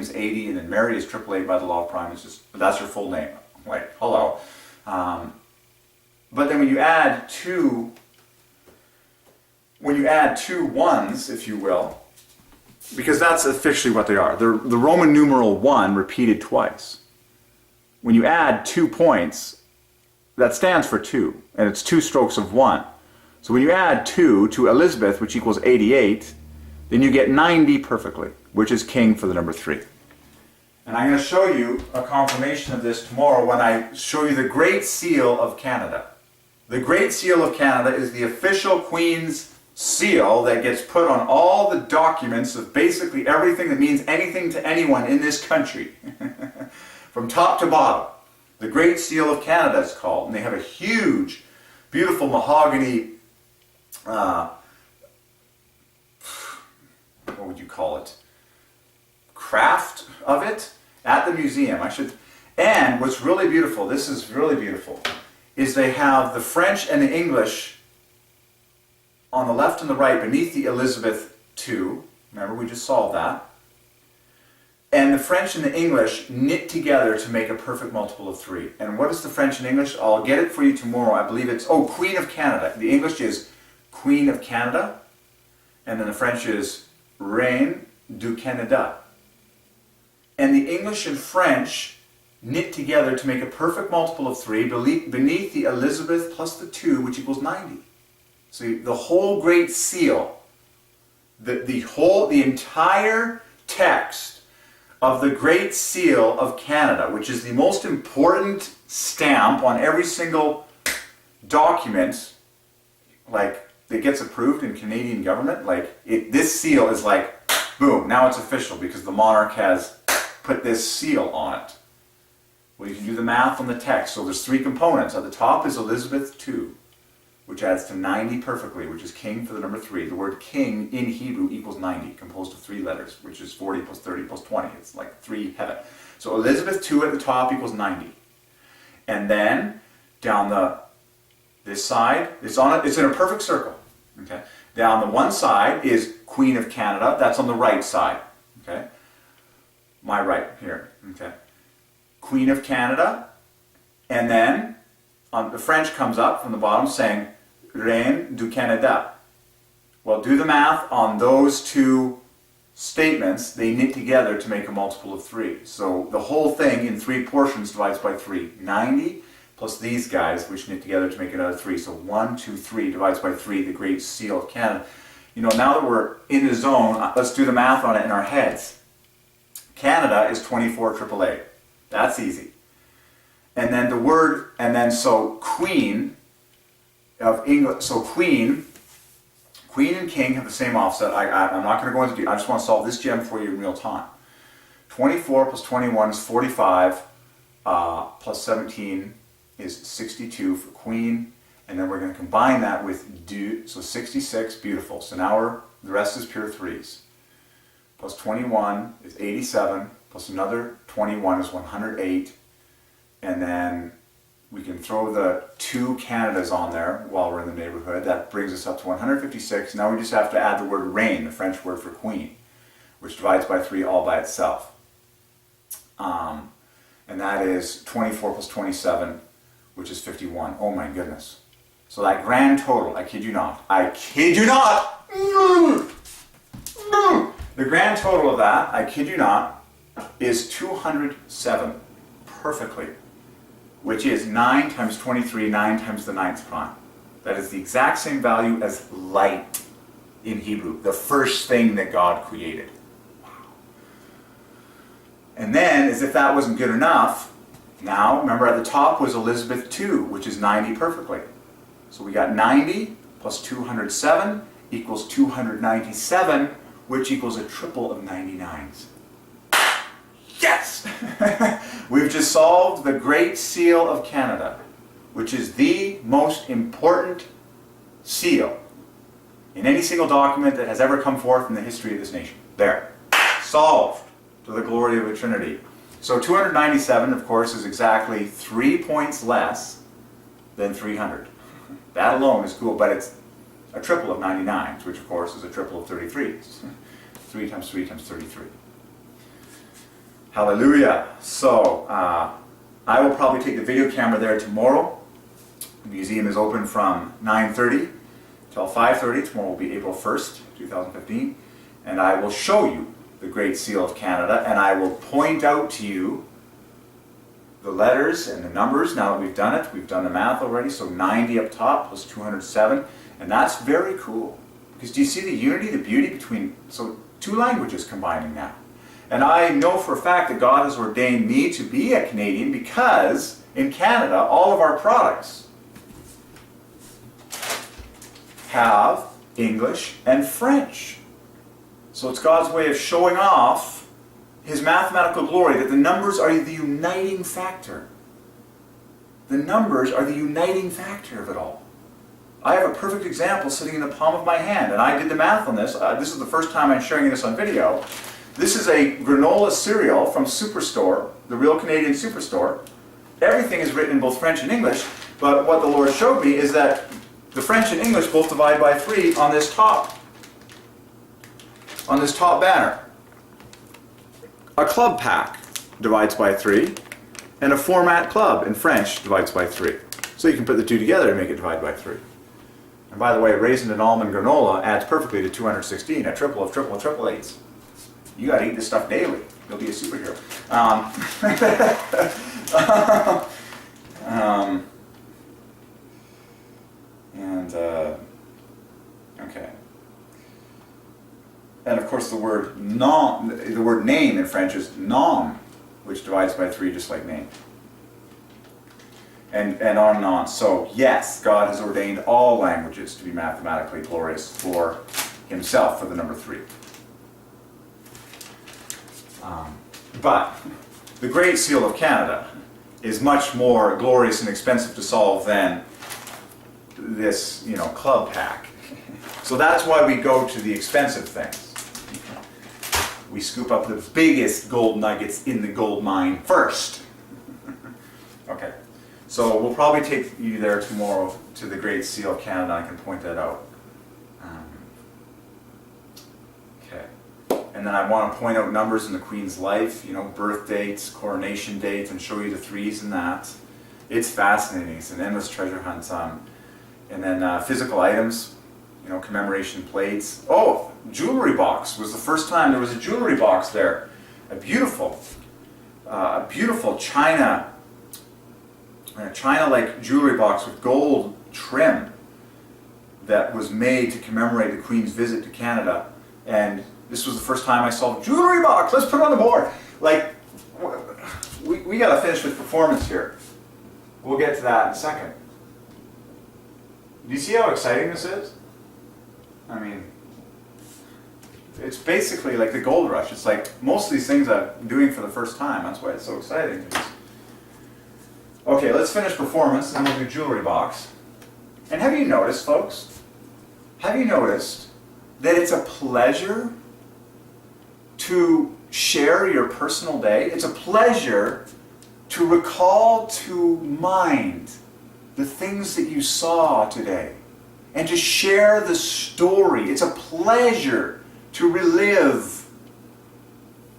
is 80, and then Mary is 888 by the law of prime. It's just, that's her full name. Like, hello. But then when you add two ones, if you will, because that's officially what they are. The Roman numeral 1 repeated twice. When you add 2 points, that stands for 2, and it's 2 strokes of 1. So when you add 2 to Elizabeth, which equals 88, then you get 90 perfectly, which is king for the number 3. And I'm going to show you a confirmation of this tomorrow when I show you the Great Seal of Canada. The Great Seal of Canada is the official Queen's seal that gets put on all the documents of basically everything that means anything to anyone in this country. From top to bottom. The Great Seal of Canada is called. And they have a huge, beautiful mahogany, what would you call it? Craft of it at the museum. And what's really beautiful, this is really beautiful, is they have the French and the English on the left and the right beneath the Elizabeth II. Remember, we just solved that. And the French and the English knit together to make a perfect multiple of 3. And what is the French and English? I'll get it for you tomorrow. I believe it's, Queen of Canada. The English is Queen of Canada. And then the French is Reine du Canada. And the English and French knit together to make a perfect multiple of 3 beneath the Elizabeth plus the 2, which equals 90. So the whole Great Seal, the entire text of the Great Seal of Canada, which is the most important stamp on every single document, like, that gets approved in Canadian government, this seal is like, boom, now it's official because the monarch has put this seal on it. Well, you can do the math on the text. So there's 3 components. At the top is Elizabeth II, which adds to 90 perfectly, which is king for the number 3. The word king in Hebrew equals 90, composed of 3 letters, which is 40 plus 30 plus 20. It's like 3 heaven. So Elizabeth II at the top equals 90. And then down this side, it's in a perfect circle. Okay. Down the one side is Queen of Canada. That's on the right side. Okay. My right here. Okay. Queen of Canada. And then the French comes up from the bottom saying Reine du Canada. Well, do the math on those 2 statements. They knit together to make a multiple of 3. So the whole thing in 3 portions divides by 3. 90 plus these guys, which knit together to make another 3. So 1, 2, 3 divides by 3, the Great Seal of Canada. You know, now that we're in the zone, let's do the math on it in our heads. Canada is 24,888. That's easy. And then the word, so Queen of England, so Queen and King have the same offset. I'm not going to go into detail. I just want to solve this gem for you in real time. 24 plus 21 is 45, plus 17 is 62 for Queen, and then we're going to combine that with du, so 66, beautiful. So now the rest is pure 3s. Plus 21 is 87, plus another 21 is 108, and then we can throw the 2 Canadas on there while we're in the neighborhood. That brings us up to 156. Now we just have to add the word reine, the French word for queen, which divides by 3 all by itself. And that is 24 plus 27, which is 51. Oh my goodness. So that grand total, I kid you not, the grand total of that, I kid you not, is 207 perfectly, which is 9 times 23, 9 times the 9th prime. That is the exact same value as light in Hebrew, the first thing that God created. Wow. And then, as if that wasn't good enough, now, remember at the top was Elizabeth II, which is 90 perfectly. So we got 90 plus 207 equals 297, which equals a triple of 99s. Yes! We've just solved the Great Seal of Canada, which is the most important seal in any single document that has ever come forth in the history of this nation. There. Solved to the glory of the Trinity. So 297, of course, is exactly 3 points less than 300. That alone is cool, but it's a triple of 99s, which of course is a triple of 33s. 3 times 3 times 33. Hallelujah. So, I will probably take the video camera there tomorrow. The museum is open from 9:30 till 5:30. Tomorrow will be April 1st, 2015. And I will show you the Great Seal of Canada, and I will point out to you the letters and the numbers. Now that we've done it, we've done the math already, so 90 up top plus 207, and that's very cool. Because do you see the unity, the beauty between, so two languages combining now. And I know for a fact that God has ordained me to be a Canadian because in Canada, all of our products have English and French. So it's God's way of showing off His mathematical glory, that the numbers are the uniting factor. The numbers are the uniting factor of it all. I have a perfect example sitting in the palm of my hand, and I did the math on this. This is the first time I'm sharing this on video. This is a granola cereal from Superstore, the Real Canadian Superstore. Everything is written in both French and English, but what the Lord showed me is that the French and English both divide by 3 on this top banner. A club pack divides by 3, and a format club in French divides by 3. So you can put the two together and make it divide by 3. And by the way, raisin and almond granola adds perfectly to 216, a triple of triple eights. You got to eat this stuff daily. You'll be a superhero. Okay. And of course the word name in French is nom, which divides by 3 just like name. And on and on. So yes, God has ordained all languages to be mathematically glorious for Himself, for the number 3. But the Great Seal of Canada is much more glorious and expensive to solve than this, club pack. So that's why we go to the expensive things. We scoop up the biggest gold nuggets in the gold mine first. Okay, so we'll probably take you there tomorrow to the Great Seal of Canada. I can point that out. And then I want to point out numbers in the Queen's life, birth dates, coronation dates, and show you the 3s in that. It's fascinating. It's an endless treasure hunt. And then physical items, commemoration plates. Oh, jewelry box was the first time there was a jewelry box there. A beautiful China-like jewelry box with gold trim that was made to commemorate the Queen's visit to Canada. And this was the first time I saw jewelry box. Let's put it on the board. Like, we got to finish with performance here. We'll get to that in a second. Do you see how exciting this is? I mean, it's basically like the gold rush. It's like most of these things I'm doing for the first time. That's why it's so exciting. Okay, let's finish performance, and then we'll do jewelry box. And have you noticed, folks? Have you noticed that it's a pleasure to share your personal day? It's a pleasure to recall to mind the things that you saw today and to share the story. It's a pleasure to relive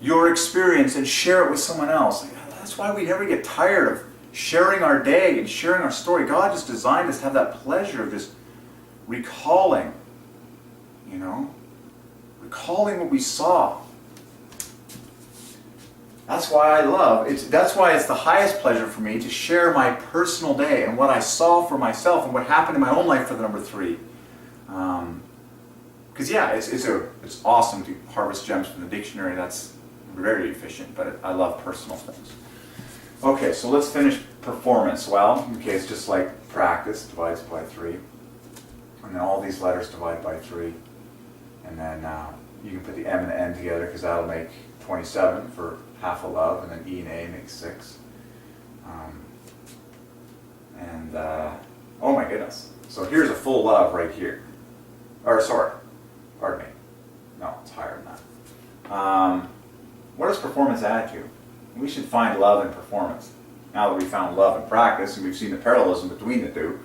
your experience and share it with someone else. That's why we never get tired of sharing our day and sharing our story. God just designed us to have that pleasure of just recalling, recalling what we saw. That's why that's why it's the highest pleasure for me to share my personal day and what I saw for myself and what happened in my own life for the number 3. Because it's awesome to harvest gems from the dictionary. That's very efficient, but I love personal things. Okay, so let's finish performance. Well, it's just like practice divides by 3. And then all these letters divide by 3. And then you can put the M and the N together because that'll make 27 for half a love, and then E and A makes 6. Oh my goodness. So here's a full love right here. Pardon me. No, it's higher than that. What does performance add to? We should find love in performance. Now that we've found love in practice and we've seen the parallelism between the two,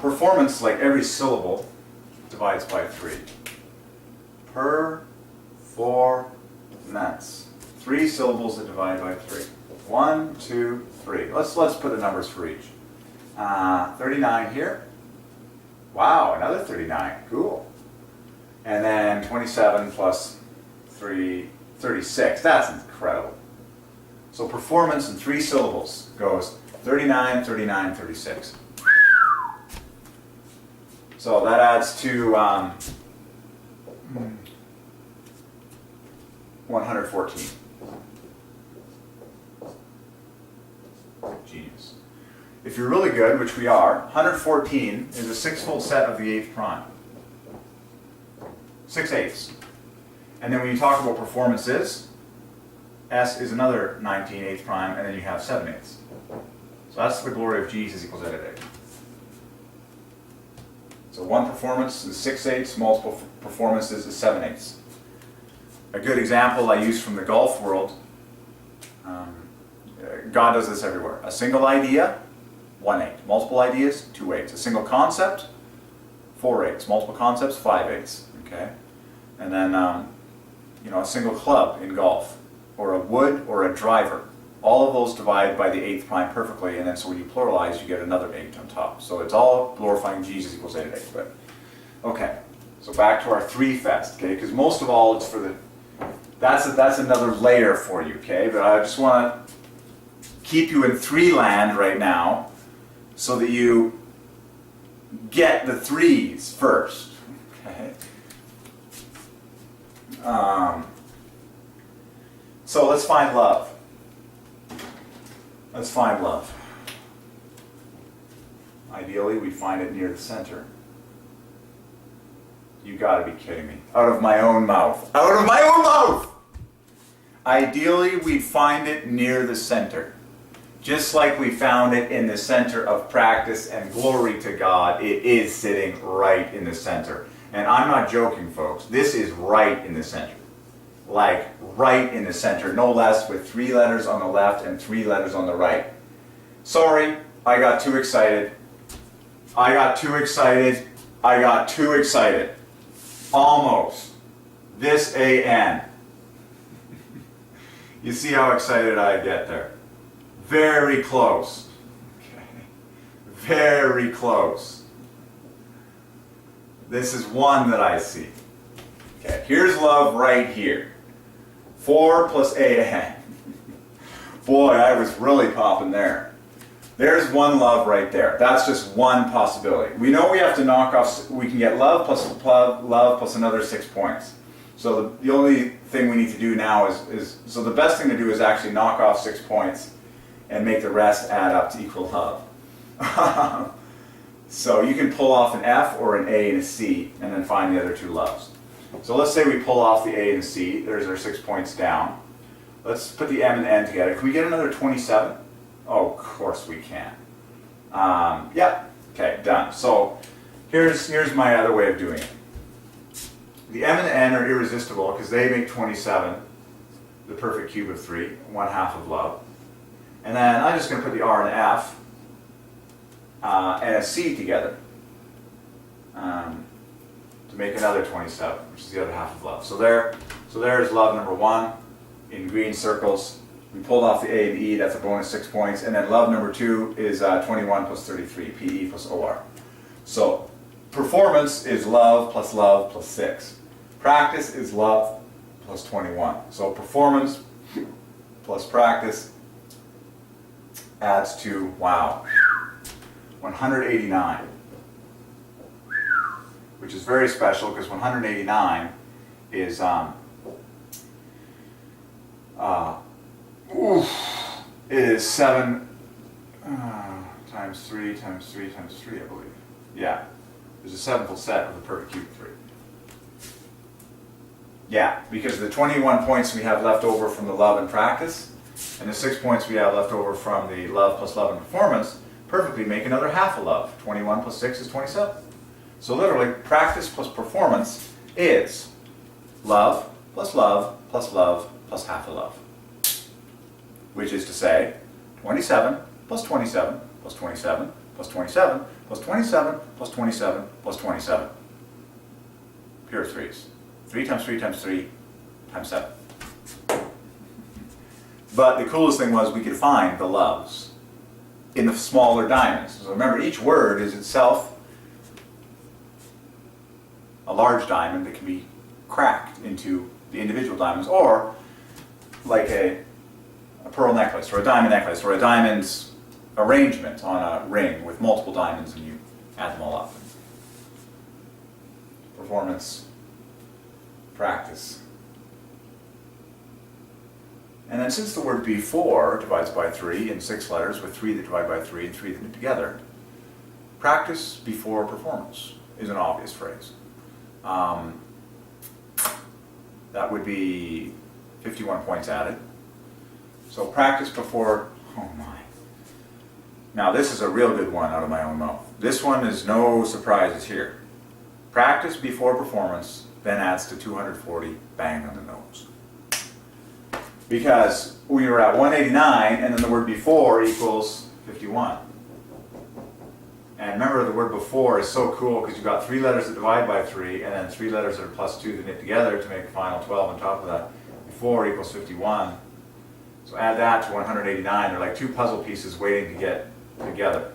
performance, like every syllable, divides by 3. Performance. 3 syllables that divide by 3. 1, 2, 3. Let's put the numbers for each. 39 here. Wow, another 39. Cool. And then 27 plus 3, 36. That's incredible. So performance in 3 syllables goes 39, 39, 36. So that adds to 114. Genius. If you're really good, which we are, 114 is a 6-fold set of the 8th prime. 6/8. And then when you talk about performances, S is another 19 8th prime, and then you have 7/8. So that's the glory of Jesus equals editing. So one performance is 6/8, multiple performances is 7/8. A good example I use from the golf world, God does this everywhere. A single idea, 1/8. Multiple ideas, 2/8. A single concept, 4/8. Multiple concepts, 5/8. Okay? And then, a single club in golf, or a wood, or a driver. All of those divide by the 8th prime perfectly, and then so when you pluralize, you get another 8 on top. So it's all glorifying Jesus equals 8 8. But okay, so back to our 3 fest, okay? Because most of all, it's for the that's another layer for you, okay? But I just want to keep you in 3 land right now, so that you get the 3s first, okay? So let's find love. Let's find love. Ideally, we find it near the center. You gotta be kidding me. Out of my own mouth. Out of my own mouth! Ideally, we'd find it near the center. Just like we found it in the center of practice and glory to God, it is sitting right in the center. And I'm not joking, folks. This is right in the center. Like, right in the center. No less, with 3 letters on the left and 3 letters on the right. Sorry, I got too excited. I got too excited. I got too excited. Almost. This A-N. You see how excited I get there? Very close. Okay. Very close. This is one that I see. Okay, here's love right here. 4 plus A-N. Boy, I was really popping there. There's one love right there. That's just one possibility. We know we have to knock off, we can get love plus another 6 points. So the only thing we need to do now is so the best thing to do is actually knock off 6 points and make the rest add up to equal love. So you can pull off an F or an A and a C and then find the other 2 loves. So let's say we pull off the A and the C. There's our 6 points down. Let's put the M and the N together. Can we get another 27? Oh, of course we can. Yeah. Okay, done. So here's my other way of doing it. The M and the N are irresistible because they make 27, the perfect cube of 3, 1/2 of love. And then I'm just going to put the R and the F and a C together to make another 27, which is the other half of love. So there's love number 1 in green circles. We pulled off the A and the E, that's a bonus 6 points. And then love number 2 is 21 plus 33, PE plus OR. So performance is love plus 6. Practice is love plus 21. So performance plus practice adds to, wow, 189. Which is very special because 189 is it is 7 times 3 times 3 times 3, I believe. Yeah, there's a 7-fold set of the perfect cube of 3. Yeah, because the 21 points we have left over from the love and practice, and the 6 points we have left over from the love plus love and performance, perfectly make another half of love. 21 plus 6 is 27. So literally, practice plus performance is love plus love plus love plus half a love. Which is to say, 27 plus 27 plus 27 plus 27 plus 27 plus 27 plus 27. Pure 3s. 3 times 3 times 3 times 7. But the coolest thing was we could find the loves in the smaller diamonds. So remember, each word is itself a large diamond that can be cracked into the individual diamonds, or like a pearl necklace, or a diamond necklace, or a diamond's arrangement on a ring with multiple diamonds, and you add them all up. Performance, practice. And then since the word before divides by 3 in 6 letters, with 3 that divide by 3 and 3 that knit together, practice before performance is an obvious phrase. That would be 51 points added. So practice before, oh my. Now this is a real good one out of my own mouth. This one is no surprises here. Practice before performance then adds to 240, bang on the nose. Because we were at 189 and then the word before equals 51. And remember, the word before is so cool because you've got 3 letters that divide by 3 and then 3 letters that are plus 2 that knit together to make a final 12 on top of that. Before equals 51. So add that to 189. They're like 2 puzzle pieces waiting to get together.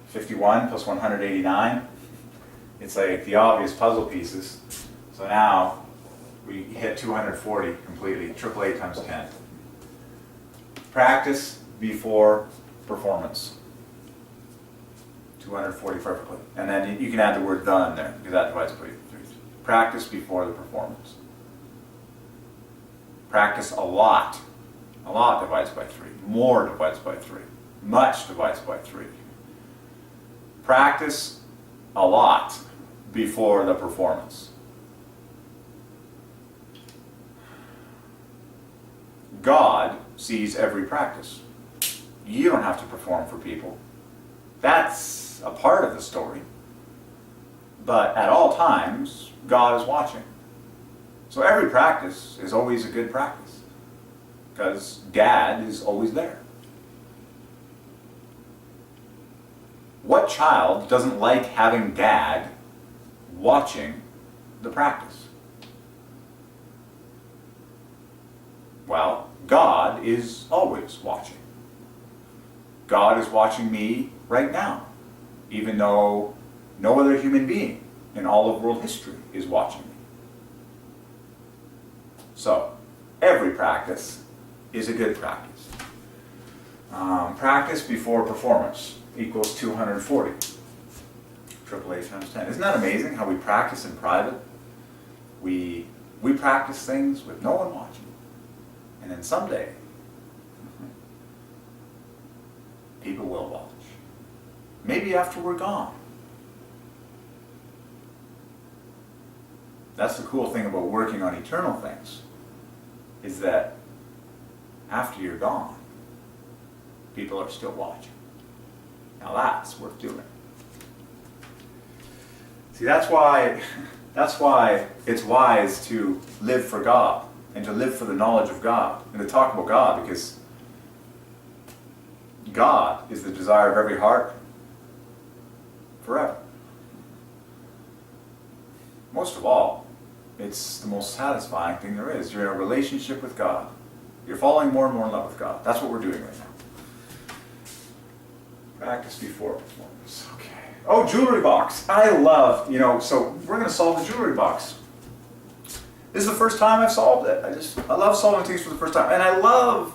51 plus 189. It's like the obvious puzzle pieces. So now we hit 240 completely. 888 times 10. Practice before performance. 240 perfectly. And then you can add the word the in there, because that divides by 3. Practice before the performance. Practice a lot. A lot divides by 3. More divides by 3. Much divides by 3. Practice a lot before the performance. God sees every practice. You don't have to perform for people. That's a part of the story. But at all times, God is watching. So every practice is always a good practice. Because Dad is always there. What child doesn't like having Dad watching the practice? Well, God is always watching. God is watching me right now, even though no other human being in all of world history is watching me. So, every practice is a good practice. Practice before performance equals 240. 888 times 10. Isn't that amazing how we practice in private? We practice things with no one watching. And then someday, people will watch. Maybe after we're gone. That's the cool thing about working on eternal things, is that after you're gone, people are still watching. Now that's worth doing. See, that's why it's wise to live for God and to live for the knowledge of God and to talk about God, because God is the desire of every heart forever. Most of all, it's the most satisfying thing there is. You're in a relationship with God. You're falling more and more in love with God. That's what we're doing right now. Practice before performance. Okay. Oh, jewelry box. I love, so we're going to solve the jewelry box. This is the first time I've solved it. I love solving things for the first time. And I love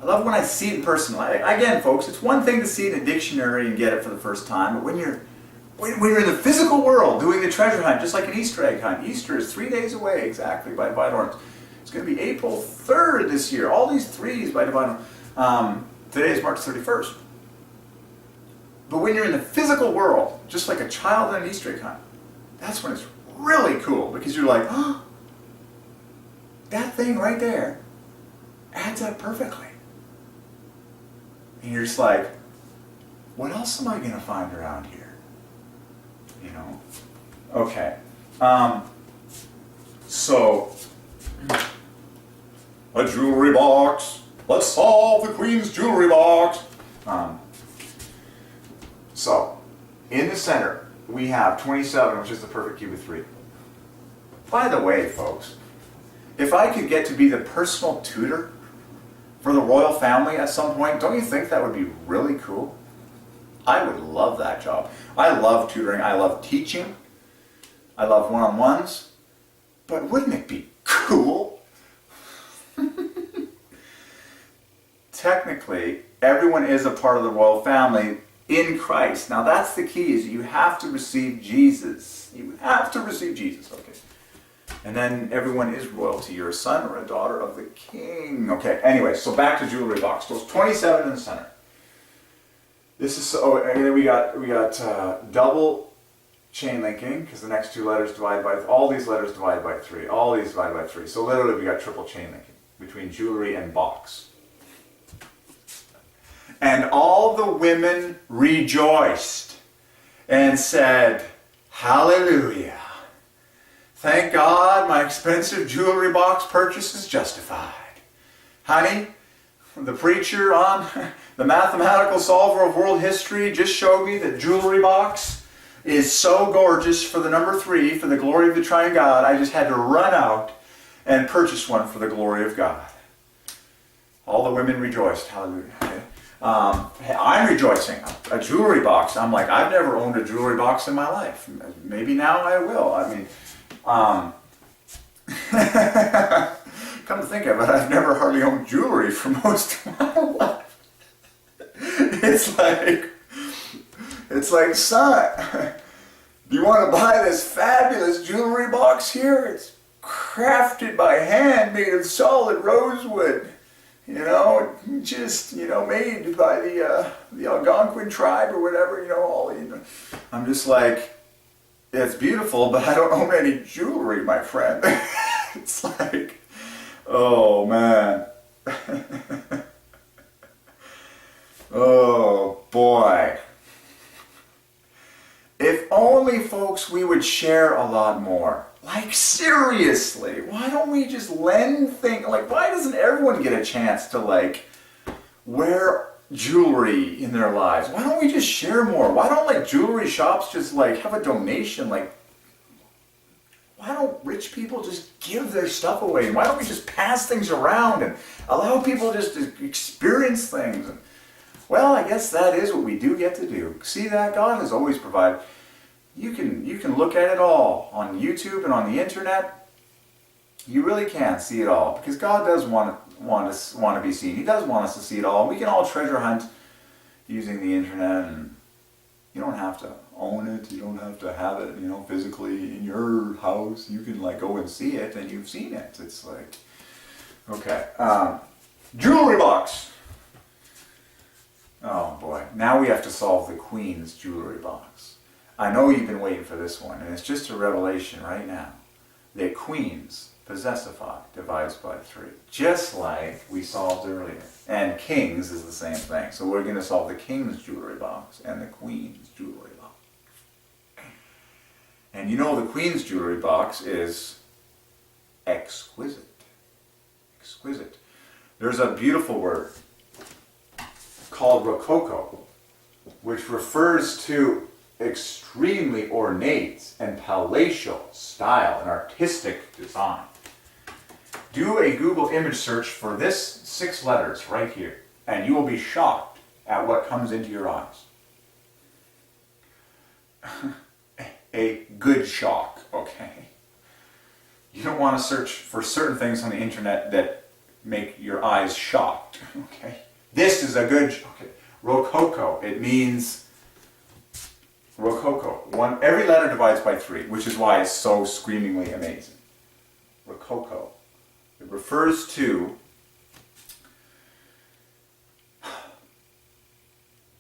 when I see it in person. Again, folks, it's one thing to see it in a dictionary and get it for the first time, but when you're in the physical world doing the treasure hunt, just like an Easter egg hunt. Easter is 3 days away exactly by Divine Ordinance. It's going to be April 3rd this year. All these 3s by Divine Ordinance. Today is March 31st. But when you're in the physical world, just like a child in an Easter egg hunt, that's when it's really cool, because you're like, oh, that thing right there adds up perfectly. And you're just like, what else am I going to find around here? Okay. So, a jewelry box. Let's solve the Queen's jewelry box. So, in the center, we have 27, which is the perfect cube of 3. By the way, folks, if I could get to be the personal tutor for the royal family at some point? Don't you think that would be really cool? I would love that job. I love tutoring. I love teaching. I love one-on-ones. But wouldn't it be cool? Technically, everyone is a part of the royal family in Christ. Now that's the key, is you have to receive Jesus. You have to receive Jesus, okay. And then everyone is royalty. You're a son or a daughter of the king. Okay, anyway, so back to jewelry box. So it's 27 in the center. This is, and then we got double chain linking, because the next two letters divide by, all these letters divide by 3. All these divide by 3. So literally we got triple chain linking between jewelry and box. And all the women rejoiced and said, "Hallelujah. Thank God my expensive jewelry box purchase is justified." Honey, the preacher on the mathematical solver of world history just showed me that jewelry box is so gorgeous for the number 3, for the glory of the Triune God. I just had to run out and purchase one for the glory of God. All the women rejoiced. Hallelujah. I'm rejoicing. A jewelry box. I'm like, I've never owned a jewelry box in my life. Maybe now I will. I mean, come to think of it, I've never hardly owned jewelry for most of my life. It's like, son, do you want to buy this fabulous jewelry box here? It's crafted by hand, made of solid rosewood. You know, just, you know, made by the Algonquin tribe or whatever, you know, I'm just like, it's beautiful, but I don't own any jewelry, my friend. It's like, oh man. Oh boy. If only, folks, we would share a lot more. Like, seriously, why don't we just lend things? Like, why doesn't everyone get a chance to, like, wear jewelry in their lives? Why don't we just share more? Why don't, like, jewelry shops just, like, have a donation? Like, why don't rich people just give their stuff away? Why don't we just pass things around and allow people just to experience things? And, well, I guess that is what we do get to do. See that? God has always provided. You can look at it all on YouTube and on the internet. You really can see it all, because God does want to be seen. He does want us to see it all. We can all treasure hunt using the internet, and you don't have to own it. You don't have to have it, you know, physically in your house. You can, like, go and see it, and you've seen it. It's like, okay, jewelry box. Oh boy, now we have to solve the Queen's jewelry box. I know you've been waiting for this one, and it's just a revelation right now that queens possessify divides by 3, just like we solved earlier. And kings is the same thing. So we're going to solve the king's jewelry box and the queen's jewelry box. And you know the queen's jewelry box is exquisite. Exquisite. There's a beautiful word called rococo, which refers to extremely ornate and palatial style and artistic design. Do a Google image search for this 6 letters right here, and you will be shocked at what comes into your eyes. A good shock, okay? You don't want to search for certain things on the internet that make your eyes shocked, okay? This is a good, okay. Rococo, it means rococo. Every letter divides by 3, which is why it's so screamingly amazing. Rococo. It refers to,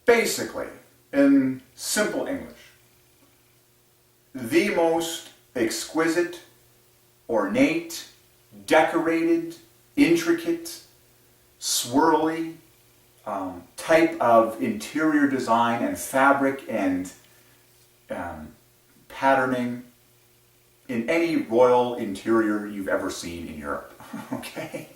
basically, in simple English, the most exquisite, ornate, decorated, intricate, swirly type of interior design and fabric and patterning in any royal interior you've ever seen in Europe. Okay?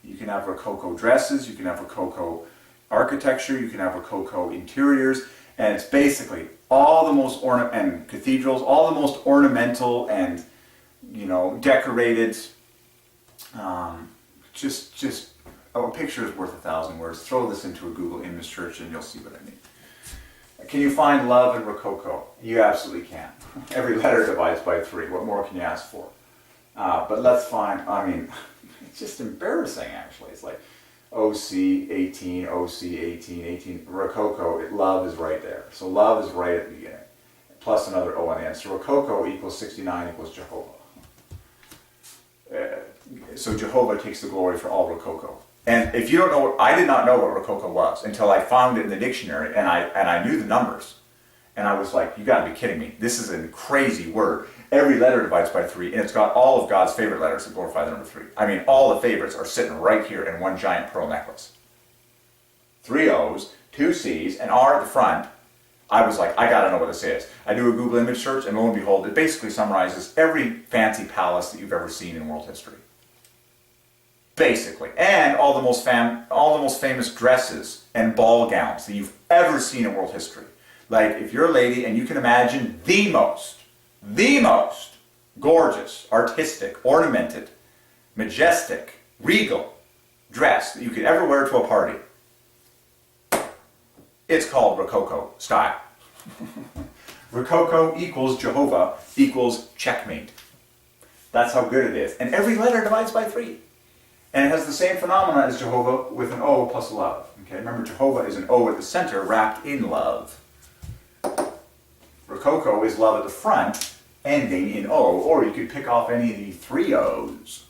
You can have Rococo dresses, you can have Rococo architecture, you can have Rococo interiors, and it's basically all the most and cathedrals, all the most ornamental and, you know, decorated, just a picture is worth 1,000 words. Throw this into a Google image search and you'll see what I mean. Can you find love in Rococo? You absolutely can. Every letter divides by 3. What more can you ask for? But let's find, I mean, it's just embarrassing actually. It's like OC 18, OC 18, 18. Rococo, love is right there. So love is right at the beginning. Plus another O on the end. So Rococo equals 69 equals Jehovah. So Jehovah takes the glory for all Rococo. And if you don't know, I did not know what Rococo was until I found it in the dictionary, and I knew the numbers. And I was like, you gotta be kidding me. This is a crazy word. Every letter divides by 3, and it's got all of God's favorite letters that glorify the number 3. I mean, all the favorites are sitting right here in one giant pearl necklace. 3 O's, 2 C's, an R at the front. I was like, I gotta know what this is. I do a Google image search, and lo and behold, it basically summarizes every fancy palace that you've ever seen in world history. Basically. And all the most famous dresses and ball gowns that you've ever seen in world history. Like, if you're a lady and you can imagine the most gorgeous, artistic, ornamented, majestic, regal dress that you could ever wear to a party, it's called Rococo style. Rococo equals Jehovah equals checkmate. That's how good it is. And every letter divides by 3. And it has the same phenomena as Jehovah with an O plus love. Okay, remember Jehovah is an O at the center wrapped in love. Rococo is love at the front, ending in O, or you could pick off any of the 3 O's.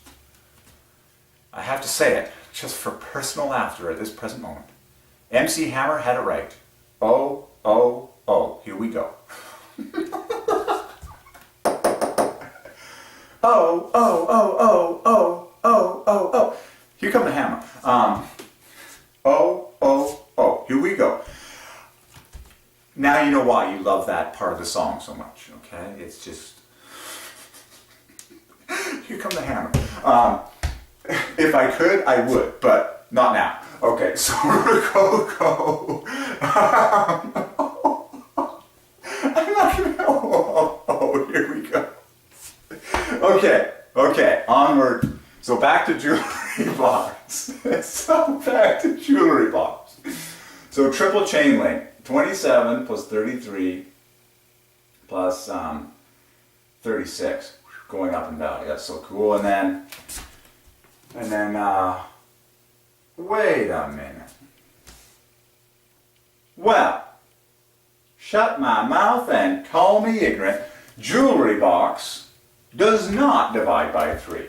I have to say it, just for personal laughter at this present moment. MC Hammer had it right. O, O, O. Here we go. O, O, O, O, O, O, O, O. Here come the hammer. O, O, O. Here we go. Now you know why you love that part of the song so much, okay? It's just... Here come the hammer. If I could, I would, but not now. Okay, so Rococo. I'm not gonna... Oh, here we go. Okay, onward. So back to jewelry box. So back to jewelry box. So triple chain link. 27 plus 33 plus 36. Going up in value. That's so cool. And then wait a minute. Well, shut my mouth and call me ignorant. Jewelry box does not divide by 3.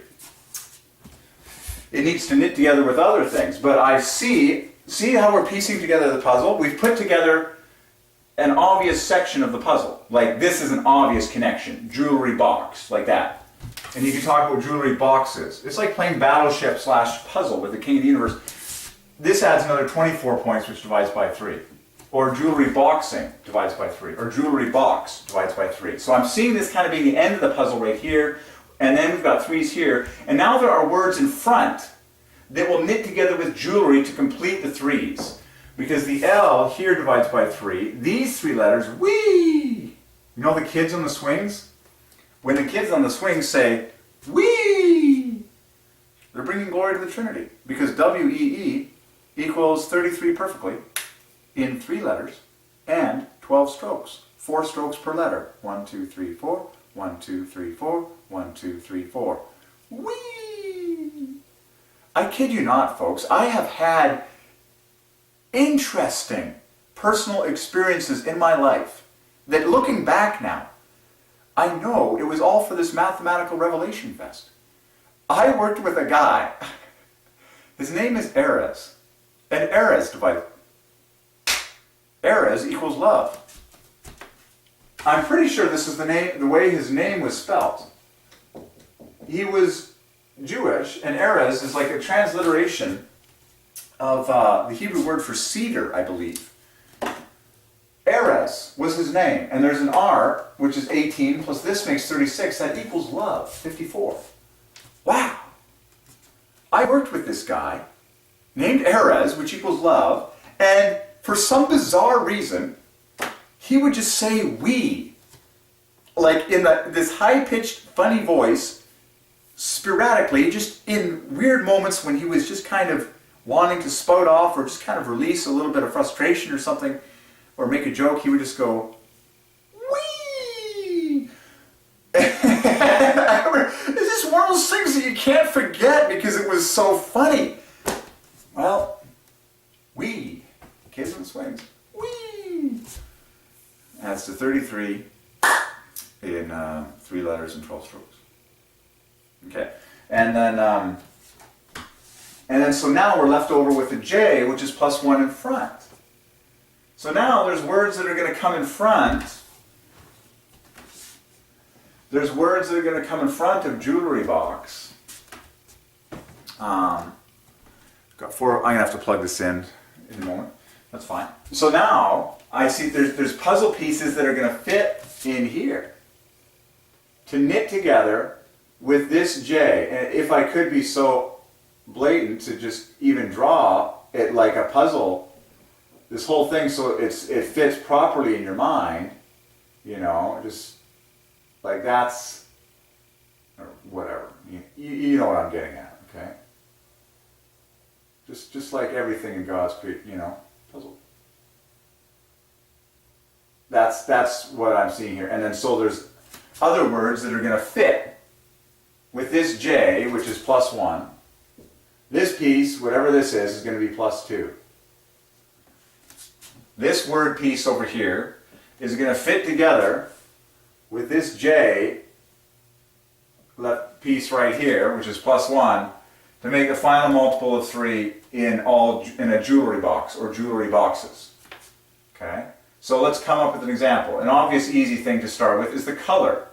It needs to knit together with other things, but I see how we're piecing together the puzzle? We've put together an obvious section of the puzzle. Like, this is an obvious connection. Jewelry box, like that. And you can talk about jewelry boxes. It's like playing Battleship / puzzle with the King of the Universe. This adds another 24 points, which divides by 3. Or jewelry boxing divides by 3. Or jewelry box divides by 3. So I'm seeing this kind of being the end of the puzzle right here. And then we've got 3's here. And now there are words in front that will knit together with jewelry to complete the 3's. Because the L here divides by 3. These 3 letters, wee! You know the kids on the swings? When the kids on the swings say, wee! They're bringing glory to the Trinity. Because W-E-E equals 33 perfectly in 3 letters and 12 strokes. 4 strokes per letter. 1, 2, 3, 4. 1, 2, 3, 4. 1, 2, 3, 4. Whee! I kid you not, folks. I have had interesting personal experiences in my life that, looking back now, I know it was all for this mathematical revelation fest. I worked with a guy. His name is Erez. And Erez divided. Erez equals love. I'm pretty sure this is the way his name was spelled. He was Jewish, and Erez is like a transliteration of the Hebrew word for cedar, I believe. Erez was his name, and there's an R, which is 18, plus this makes 36. That equals love, 54. Wow! I worked with this guy, named Erez, which equals love, and for some bizarre reason, he would just say we, like in this high-pitched, funny voice, sporadically, just in weird moments when he was just kind of wanting to spout off or just kind of release a little bit of frustration or something, or make a joke, he would just go, wee! It's just one of those things that you can't forget because it was so funny. Well, wee. Kids on swings. Wee! Adds to 33 in 3 letters and 12 strokes. Okay. And then so now we're left over with a J, which is +1 in front. So now there's words that are going to come in front. There's words that are going to come in front of jewelry box. Got 4. I'm going to have to plug this in a moment. That's fine. So now I see there's puzzle pieces that are going to fit in here to knit together with this J. And if I could be so blatant to just even draw it like a puzzle, this whole thing, so it fits properly in your mind, you know, just like that's, or whatever, you know what I'm getting at, okay? Just like everything in God's puzzle. That's what I'm seeing here. And then so there's other words that are going to fit with this J, which is +1. This piece, whatever this is going to be +2. This word piece over here is going to fit together with this J left piece right here, which is +1, to make a final multiple of 3 in a jewelry box or jewelry boxes. Okay? So let's come up with an example. An obvious easy thing to start with is the color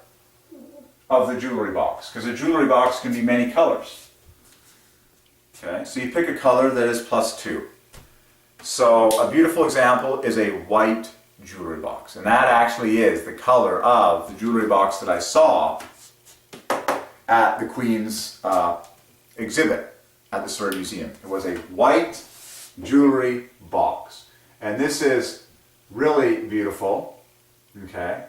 of the jewelry box, because a jewelry box can be many colors. Okay, so you pick a color that is +2. So a beautiful example is a white jewelry box, and that actually is the color of the jewelry box that I saw at the Queen's exhibit at the Surrey Museum. It was a white jewelry box, and this is really beautiful, okay,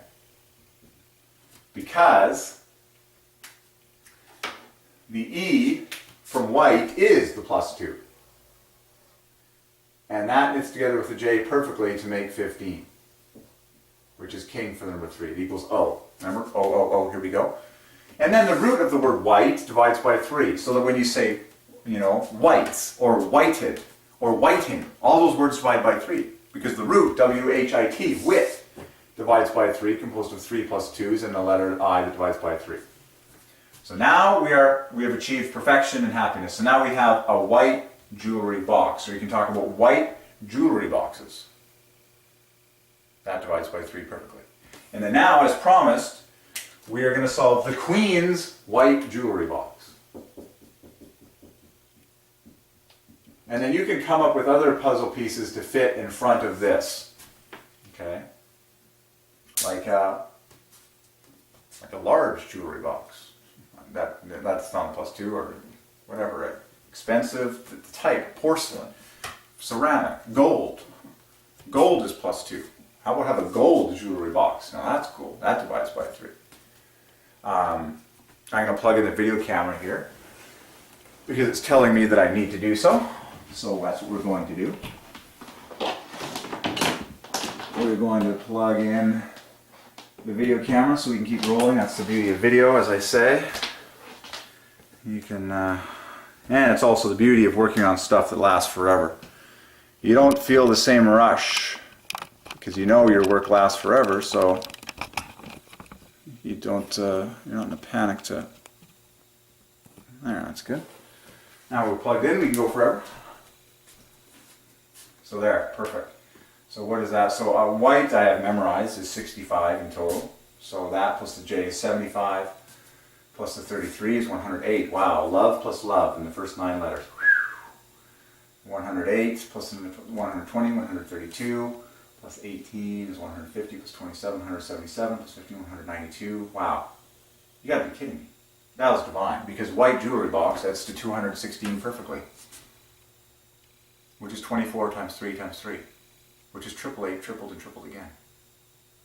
because the E from white is the +2. And that knits together with the J perfectly to make 15, which is king for the number 3. It equals O. Remember? O, O, O, here we go. And then the root of the word white divides by 3. So that when you say, whites, or whited, or whiting, all those words divide by 3. Because the root, W-H-I-T, wit, divides by 3, composed of 3 plus 2s, and the letter I that divides by 3. So now we have achieved perfection and happiness. So now we have a white jewelry box. Or you can talk about white jewelry boxes. That divides by 3 perfectly. And then now, as promised, we are going to solve the Queen's white jewelry box. And then you can come up with other puzzle pieces to fit in front of this. Okay? Like a large jewelry box. That's not a +2 or whatever, right? Expensive type, porcelain, ceramic, gold. Gold is +2. How about have a gold jewelry box? Now that's cool. That divides by 3. I'm going to plug in the video camera here because it's telling me that I need to do so. So that's what we're going to do. We're going to plug in the video camera so we can keep rolling. That's the beauty of video, as I say. You can, and it's also the beauty of working on stuff that lasts forever. You don't feel the same rush because you know your work lasts forever, so you don't, you're not in a panic to. There, that's good. Now we're plugged in, we can go forever. So there, perfect. So what is that? So white I have memorized is 65 in total. So that plus the J is 75. Plus the 33 is 108. Wow, love plus love in the first 9 letters. 108 plus 120, 132. Plus 18 is 150. Plus 27, 177. Plus 15, 192. Wow. You gotta be kidding me. That was divine. Because white jewelry box, that's to 216 perfectly. Which is 24 times 3 times 3. Which is 888, tripled and tripled again.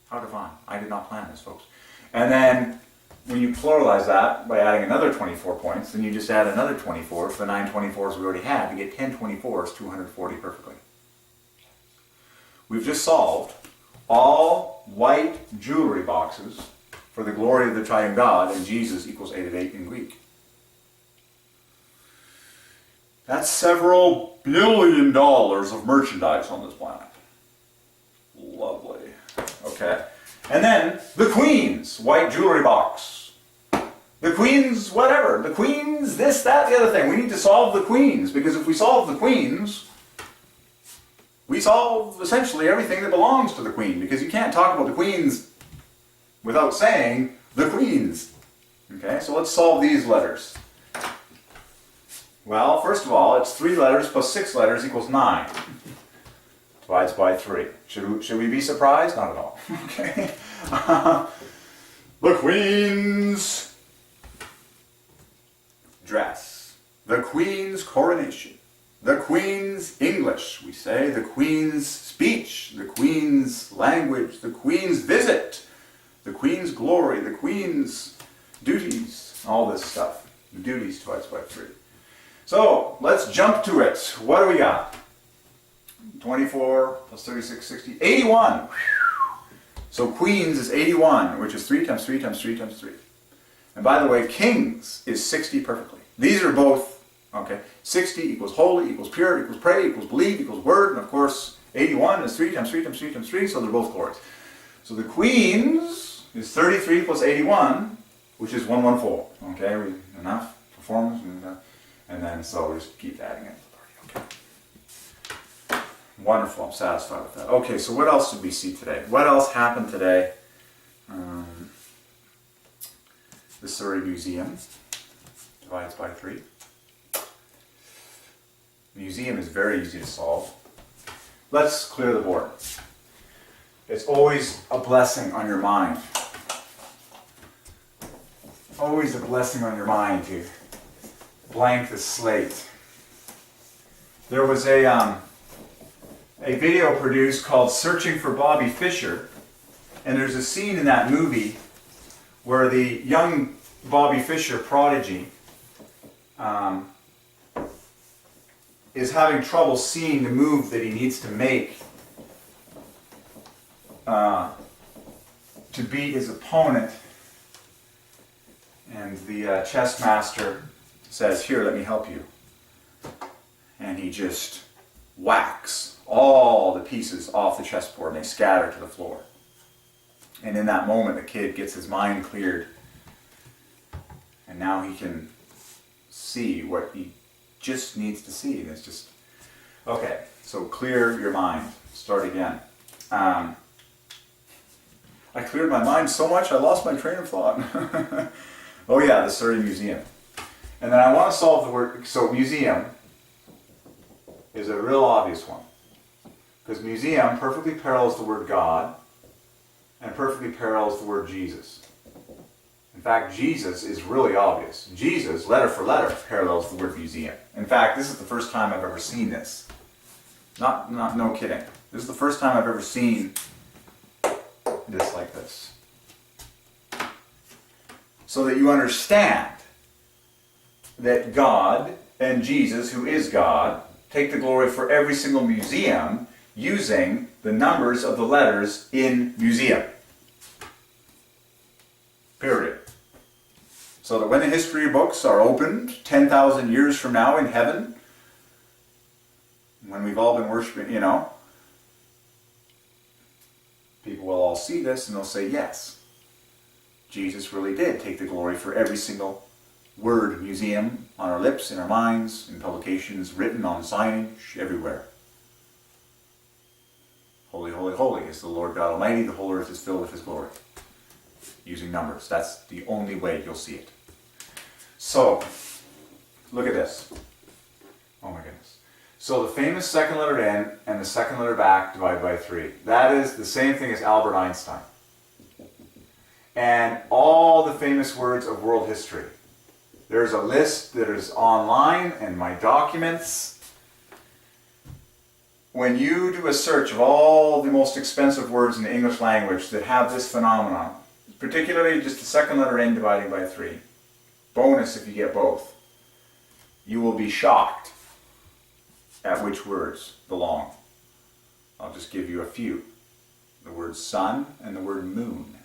How divine. I did not plan this, folks. And then when you pluralize that by adding another 24 points, then you just add another 24 to the 9 24s we already had to get 10 24s, 240 perfectly. We've just solved all white jewelry boxes for the glory of the Triune God, and Jesus equals 8 of 8 in Greek. That's several $billion of merchandise on this planet. Lovely. Okay. And then the Queen's white jewelry box. The Queen's whatever. The Queen's this, that, the other thing. We need to solve the Queen's, because if we solve the Queen's, we solve essentially everything that belongs to the Queen, because you can't talk about the Queen's without saying the Queen's. Okay, so let's solve these letters. Well, first of all, it's 3 letters plus 6 letters equals 9. Divides by 3. Should we be surprised? Not at all. Okay. The Queen's dress. The Queen's coronation. The Queen's English, we say. The Queen's speech. The Queen's language. The Queen's visit. The Queen's glory. The Queen's duties. All this stuff. The duties divides by 3. So, let's jump to it. What do we got? 24 plus 36, 60, 81. So Queen's is 81, which is 3 times 3 times 3 times 3. And by the way, King's is 60 perfectly. These are both, okay, 60 equals holy, equals pure, equals pray, equals believe, equals word, and of course 81 is 3 times 3 times 3 times 3, so they're both glories. So the Queen's is 33 plus 81, which is 114. Okay, enough performance, and then so we just keep adding it. Okay. Wonderful, I'm satisfied with that. Okay, so what else did we see today? What else happened today? The Surrey Museum divides by 3. Museum is very easy to solve. Let's clear the board. It's always a blessing on your mind. Always a blessing on your mind to blank the slate. There was a video produced called Searching for Bobby Fischer, and there's a scene in that movie where the young Bobby Fischer prodigy is having trouble seeing the move that he needs to make to beat his opponent, and the chess master says, "Here, let me help you," and he just whacks all the pieces off the chessboard and they scatter to the floor. And in that moment, the kid gets his mind cleared, and now he can see what he just needs to see. And it's just, okay, so clear your mind. Start again. I cleared my mind so much I lost my train of thought. Oh yeah, the Surrey Museum. And then I want to solve the word, so museum is a real obvious one. Because museum perfectly parallels the word God and perfectly parallels the word Jesus. In fact, Jesus is really obvious. Jesus, letter for letter, parallels the word museum. In fact, this is the first time I've ever seen this. No kidding. This is the first time I've ever seen this like this. So that you understand that God and Jesus, who is God, take the glory for every single museum using the numbers of the letters in museum. Period. So that when the history books are opened 10,000 years from now in heaven, when we've all been worshiping, people will all see this and they'll say, yes, Jesus really did take the glory for every single word museum on our lips, in our minds, in publications, written on signage, everywhere. Holy, holy, holy is the Lord God Almighty. The whole earth is filled with His glory. Using numbers. That's the only way you'll see it. So, look at this. Oh my goodness. So the famous second letter N and the second letter back divided by 3. That is the same thing as Albert Einstein. And all the famous words of world history. There's a list that is online in my documents. When you do a search of all the most expensive words in the English language that have this phenomenon, particularly just the second letter N dividing by 3. Bonus if you get both. You will be shocked at which words belong. I'll just give you a few. The word sun and the word moon.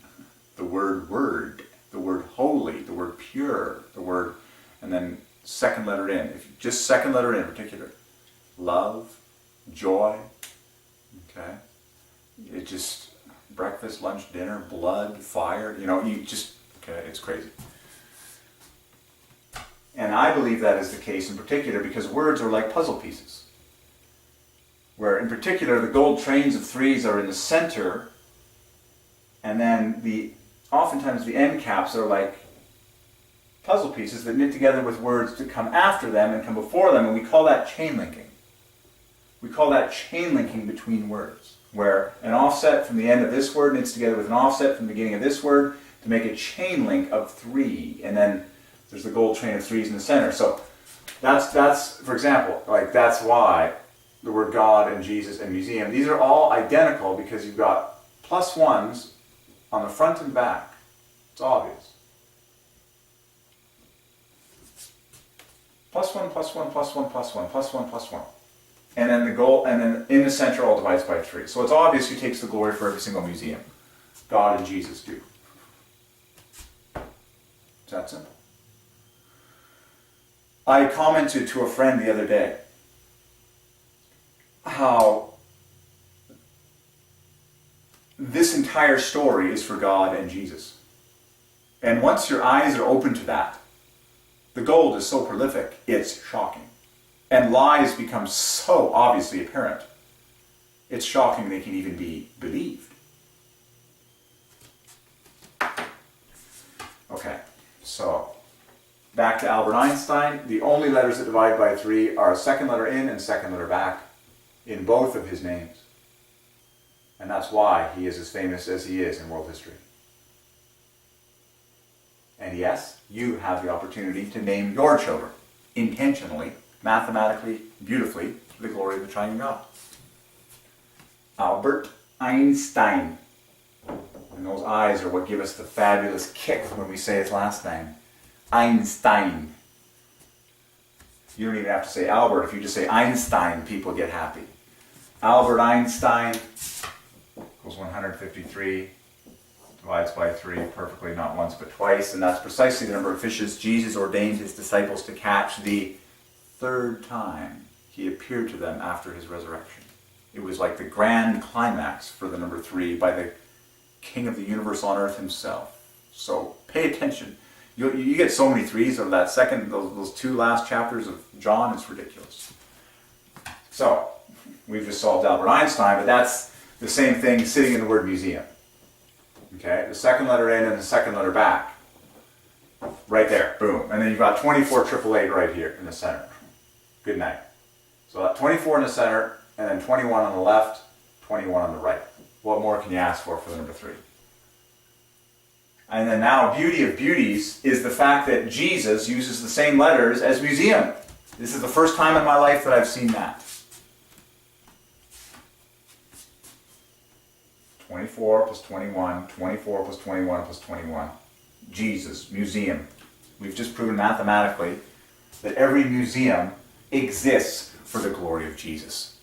The word word. The word holy. The word pure. The word, and then second letter N. Just second letter N in particular. Love, joy. Okay. It just, breakfast, lunch, dinner, blood, fire. You just, okay, it's crazy. And I believe that is the case in particular because words are like puzzle pieces. Where in particular the gold trains of threes are in the center, and then oftentimes the end caps are like puzzle pieces that knit together with words to come after them and come before them, and we call that chain linking. We call that chain linking between words, where an offset from the end of this word knits together with an offset from the beginning of this word to make a chain link of 3, and then there's the gold train of 3s in the center. So that's for example, like that's why the word God and Jesus and museum, these are all identical because you've got plus 1s on the front and back. It's obvious. Plus 1, plus 1, plus 1, plus 1, plus 1, plus 1. And then the goal, and then in the center all divides by 3. So it's obvious who takes the glory for every single museum. God and Jesus do. It's that simple. I commented to a friend the other day how this entire story is for God and Jesus. And once your eyes are open to that, the gold is so prolific, it's shocking. And lies become so obviously apparent, it's shocking they can even be believed. Okay, so back to Albert Einstein. The only letters that divide by 3 are second letter in and second letter back in both of his names. And that's why he is as famous as he is in world history. And yes, you have the opportunity to name your children intentionally, mathematically, beautifully, to the glory of the Triune God. Albert Einstein. And those I's are what give us the fabulous kick when we say his last name. Einstein. You don't even have to say Albert. If you just say Einstein, people get happy. Albert Einstein equals 153. Divides by 3 perfectly, not once but twice. And that's precisely the number of fishes Jesus ordained his disciples to catch the 3rd time he appeared to them after his resurrection. It was like the grand climax for the number 3 by the King of the universe on earth himself. So pay attention. You get so many 3s of that second, those 2 last chapters of John, it's ridiculous. So, we've just solved Albert Einstein, but that's the same thing sitting in the word museum. Okay, the second letter in and the second letter back. Right there, boom. And then you've got 24,888 right here in the center. Good night. So that 24 in the center, and then 21 on the left, 21 on the right. What more can you ask for the number 3? And then now, beauty of beauties is the fact that Jesus uses the same letters as museum. This is the first time in my life that I've seen that. 24 plus 21, 24 plus 21 plus 21. Jesus, museum. We've just proven mathematically that every museum exists for the glory of Jesus.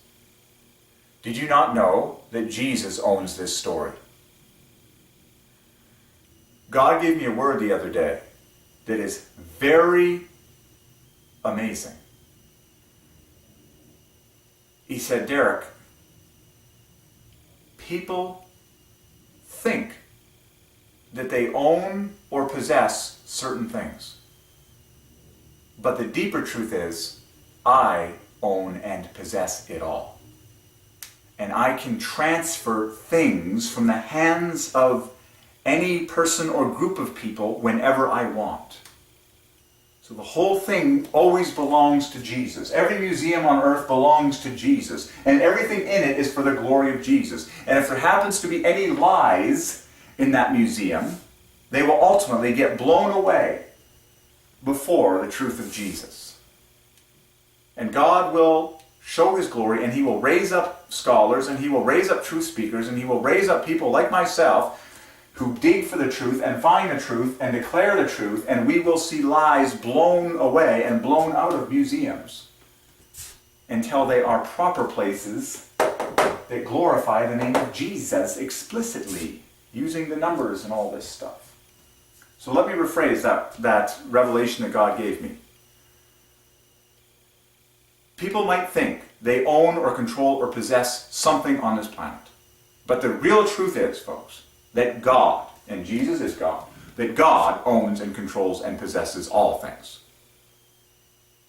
Did you not know that Jesus owns this story? God gave me a word the other day that is very amazing. He said, Derek, people think that they own or possess certain things. But the deeper truth is, I own and possess it all. And I can transfer things from the hands of any person or group of people whenever I want. So the whole thing always belongs to Jesus. Every museum on earth belongs to Jesus. And everything in it is for the glory of Jesus. And if there happens to be any lies in that museum, they will ultimately get blown away before the truth of Jesus. And God will show his glory, and he will raise up scholars, and he will raise up truth speakers, and he will raise up people like myself who dig for the truth and find the truth and declare the truth, and we will see lies blown away and blown out of museums until they are proper places that glorify the name of Jesus explicitly, using the numbers and all this stuff. So let me rephrase that revelation that God gave me. People might think they own or control or possess something on this planet. But the real truth is, folks, that God, and Jesus is God, that God owns and controls and possesses all things.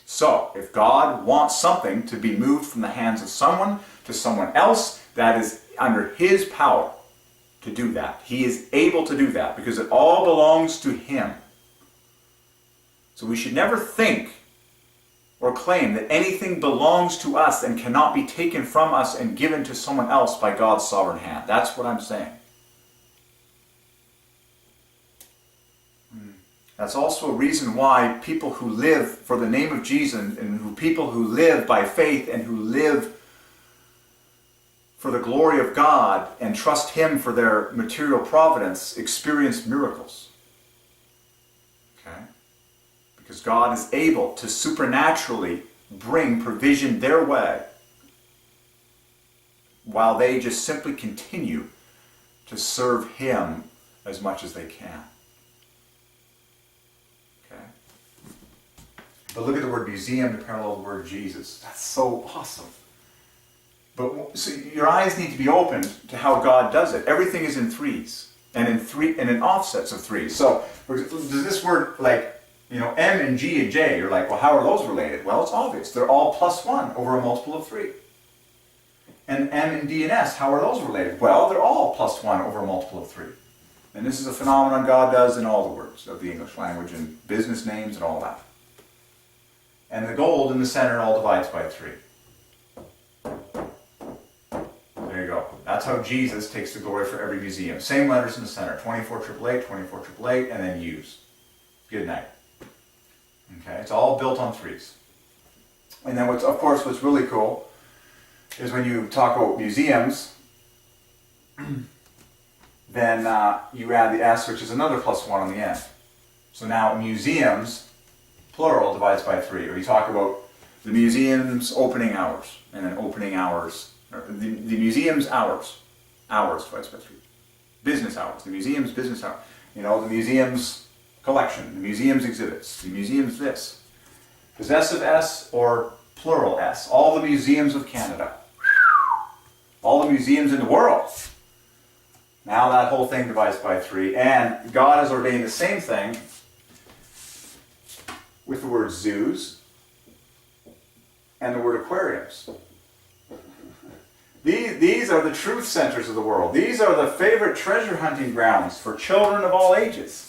So, if God wants something to be moved from the hands of someone to someone else, that is under His power to do that. He is able to do that because it all belongs to Him. So we should never think or claim that anything belongs to us and cannot be taken from us and given to someone else by God's sovereign hand. That's what I'm saying. That's also a reason why people who live for the name of Jesus and people who live by faith and who live for the glory of God and trust Him for their material providence experience miracles. Okay? Because God is able to supernaturally bring provision their way while they just simply continue to serve Him as much as they can. Okay? But look at the word museum to parallel the word Jesus. That's so awesome. But so your eyes need to be opened to how God does it. Everything is in threes and in offsets of threes. So does this word M and G and J, you're like, well, how are those related? Well, it's obvious. They're all +1 over a multiple of 3. And M and D and S, how are those related? Well, they're all +1 over a multiple of 3. And this is a phenomenon God does in all the words of the English language and business names and all that. And the gold in the center all divides by 3. There you go. That's how Jesus takes the glory for every museum. Same letters in the center. 24888, 24888, and then U's. Good night. Okay, it's all built on 3s. And then what's really cool is when you talk about museums, then you add the S, which is another +1 on the end. So now museums, plural, divides by 3. Or you talk about the museum's opening hours, and then opening hours, or the museum's hours divides by 3. Business hours, the museum's business hours. The museum's collection, the museum's exhibits, the museum's this. Possessive S or plural S. All the museums of Canada. All the museums in the world. Now that whole thing divides by 3. And God has ordained the same thing with the word zoos and the word aquariums. These are the truth centers of the world. These are the favorite treasure hunting grounds for children of all ages.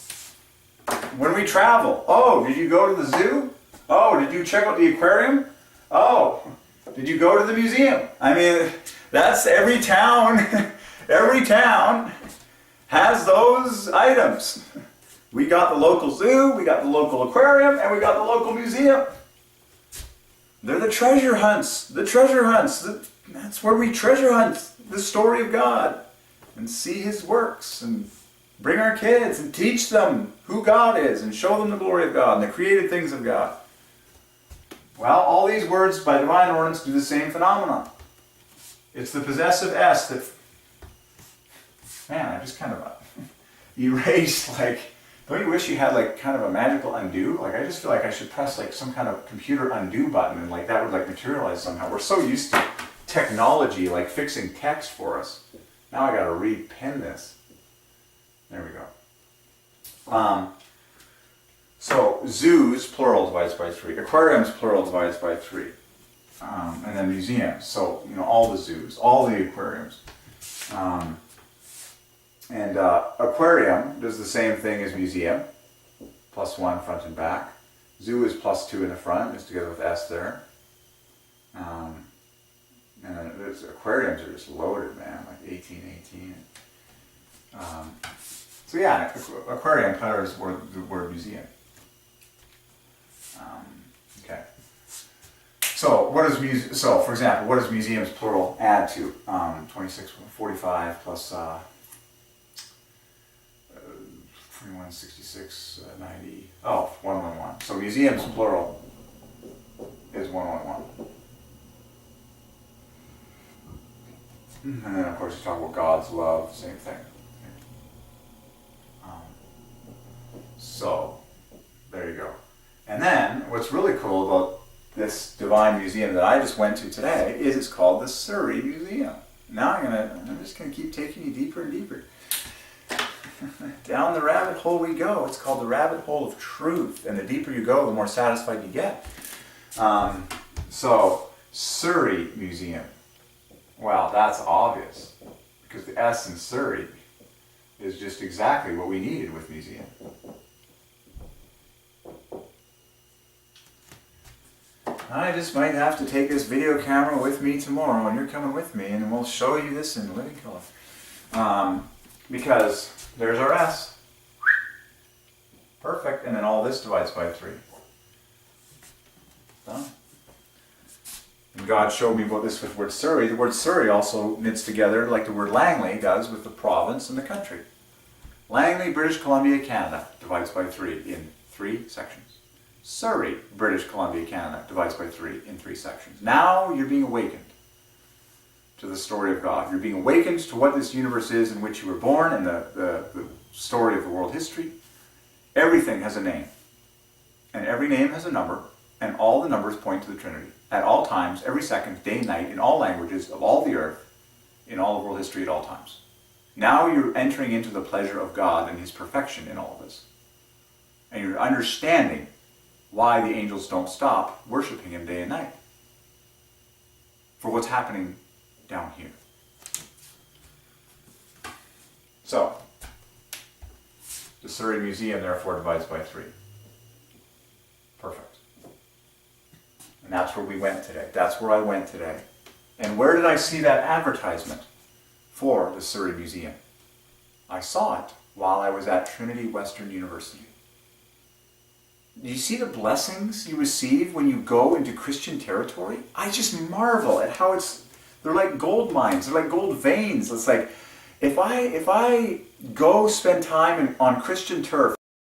When we travel, oh, did you go to the zoo? Oh, did you check out the aquarium? Oh, did you go to the museum? I mean, that's every town. Every town has those items. We got the local zoo, we got the local aquarium, and we got the local museum. They're the treasure hunts. The treasure hunts. That's where we treasure hunt the story of God and see His works and bring our kids and teach them who God is and show them the glory of God and the created things of God. Well, all these words by Divine Ordinance do the same phenomenon. It's the possessive S that, man, I just kind of erased, don't you wish you had kind of a magical undo? I just feel like I should press some kind of computer undo button and that would materialize somehow. We're so used to technology fixing text for us. Now I gotta re-pen this. There we go. So zoos, plural, divides by 3. Aquariums, plural, divides by 3. And then museums. So, all the zoos, all the aquariums. And aquarium does the same thing as museum. +1 front and back. Zoo is +2 in the front, just together with S there. And then aquariums are just loaded, man, 18. So yeah, aquarium parallels the word museum. Okay. So for example, what does museums plural add to? 2645 plus 2166, 90. Oh, 111. So museums, plural, is 111. And then, of course, you talk about God's love, same thing. So, there you go. And then, what's really cool about this Divine Museum that I just went to today is it's called the Surrey Museum. Now I'm just gonna keep taking you deeper and deeper. Down the rabbit hole we go. It's called the rabbit hole of truth. And the deeper you go, the more satisfied you get. So, Surrey Museum. Well, that's obvious. Because the S in Surrey is just exactly what we needed with museum. I just might have to take this video camera with me tomorrow, and you're coming with me, and we'll show you this in living color. Because there's our S. Perfect. And then all this divides by 3. Done. And God showed me about this with the word Surrey. The word Surrey also knits together like the word Langley does with the province and the country. Langley, British Columbia, Canada divides by 3 in 3 sections. Surrey, British Columbia, Canada divides by 3 in 3 sections. Now you're being awakened to the story of God. You're being awakened to what this universe is in which you were born and the story of the world history. Everything has a name. And every name has a number. And all the numbers point to the Trinity. At all times, every second, day and night, in all languages of all the earth, in all of world history at all times. Now you're entering into the pleasure of God and His perfection in all of this. And you're understanding why the angels don't stop worshiping Him day and night. For what's happening down here. So, the Surrey Museum therefore divides by 3. Perfect. And that's where we went today. That's where I went today. And where did I see that advertisement for the Surrey Museum? I saw it while I was at Trinity Western University. Do you see the blessings you receive when you go into Christian territory? I just marvel at how they're like gold mines, they're like gold veins. It's like, if I go spend time on Christian turf,